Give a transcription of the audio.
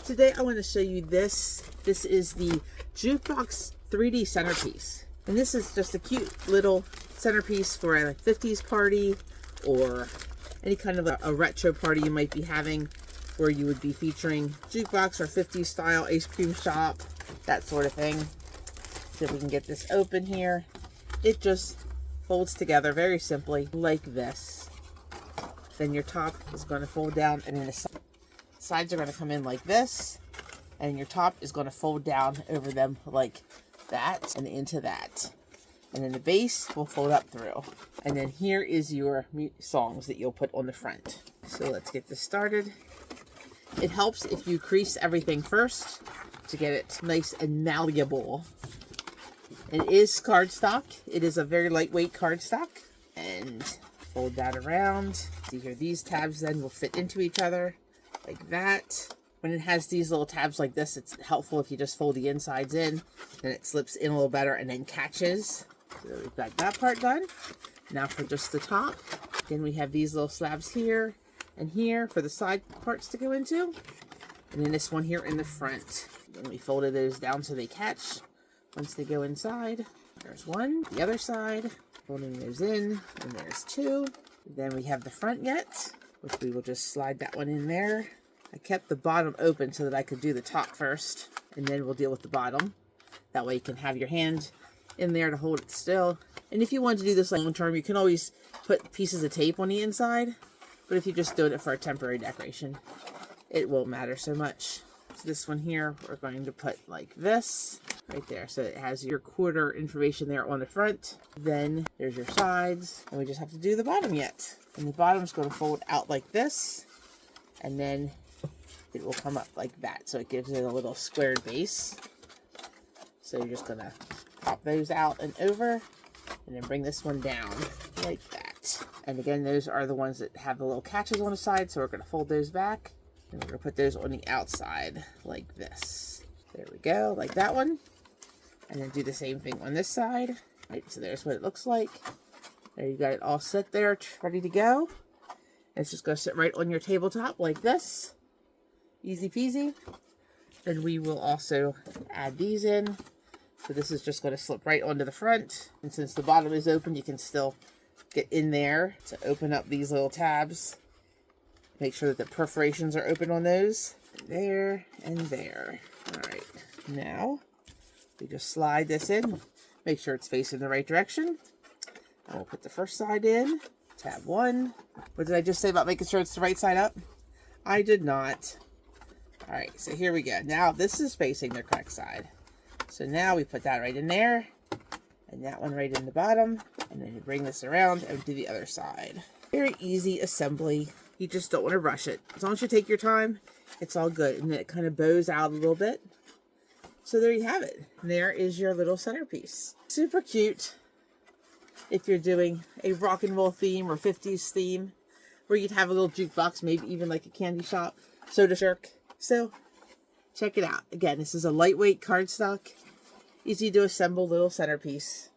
Today I want to show you this. This is the Jukebox 3D centerpiece. And this is just a cute little centerpiece for a 50s party or any kind of a retro party you might be having, where you would be featuring jukebox or 50s style ice cream shop, that sort of thing. So if we can get this open here, it just folds together very simply like this. Then your top is going to fold down, and then the sides are going to come in like this, and your top is going to fold down over them like that and into that. And then the base will fold up through. And then here is your songs that you'll put on the front. So let's get this started. It helps if you crease everything first to get it nice and malleable. It is cardstock. It is a very lightweight cardstock. And fold that around. See here, these tabs then will fit into each other like that. When it has these little tabs like this, it's helpful if you just fold the insides in, then it slips in a little better and then catches. So we've got that part done. Now for just the top, then we have these little slabs here and here for the side parts to go into, and then this one here in the front. Then we folded those down so they catch once they go inside. There's one, the other side, folding those in, and there's two. Then we have the front yet, which we will just slide that one in there. I kept the bottom open so that I could do the top first, and then we'll deal with the bottom. That way you can have your hand in there to hold it still. And if you want to do this long term, you can always put pieces of tape on the inside. But if you're just doing it for a temporary decoration, it won't matter so much. So this one here, we're going to put like this right there. So it has your quarter information there on the front. Then there's your sides. And we just have to do the bottom yet. And the bottom's going to fold out like this. And then it will come up like that. So it gives it a little squared base. So you're just going to pop those out and over, and then bring this one down like that. And again, those are the ones that have the little catches on the side, so we're going to fold those back, and we're going to put those on the outside like this. There we go, like that one. And then do the same thing on this side. Right, so there's what it looks like. There, you got it all set there, ready to go. And it's just going to sit right on your tabletop like this. Easy peasy. Then we will also add these in. So this is just going to slip right onto the front. And since the bottom is open, you can still get in there to open up these little tabs. Make sure that the perforations are open on those. There and there. All right. Now, we just slide this in. Make sure it's facing the right direction. And we'll put the first side in. Tab 1. What did I just say about making sure it's the right side up? I did not. All right, so here we go. Now this is facing the correct side. So now we put that right in there, and that one right in the bottom, and then you bring this around and do the other side. Very easy assembly. You just don't want to rush it. As long as you take your time, it's all good. And then it kind of bows out a little bit. So there you have it. And there is your little centerpiece. Super cute if you're doing a rock and roll theme or 50s theme, where you'd have a little jukebox, maybe even like a candy shop, soda jerk. So check it out. Again, this is a lightweight cardstock, easy to assemble little centerpiece.